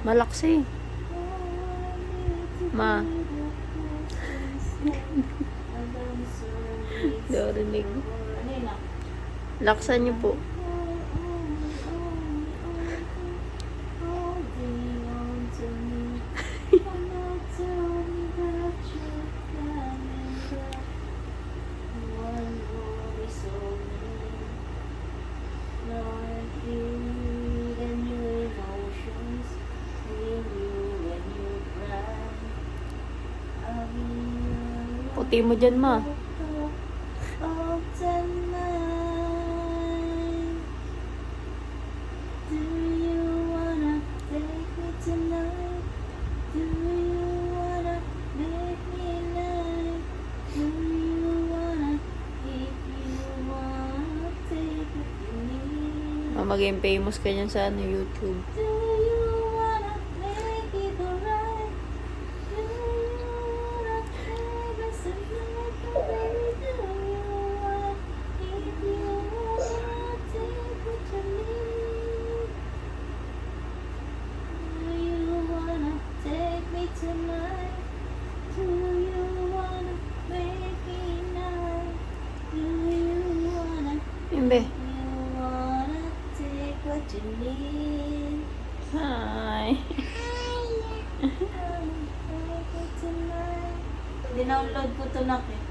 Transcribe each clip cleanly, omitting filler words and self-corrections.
Malaksi. Ma. Dorinig. Laksan niyo po. Puti mo dyan, ma. Maging famous ka niyan sa YouTube. Imbe. Hi. Dinownload ko to nak eh.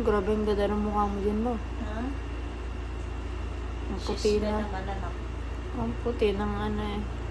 Grabe ang ganda ng mukha mo dyan, mo. Ha? Ang puti na. Naman anak. Ang puti ng ano eh.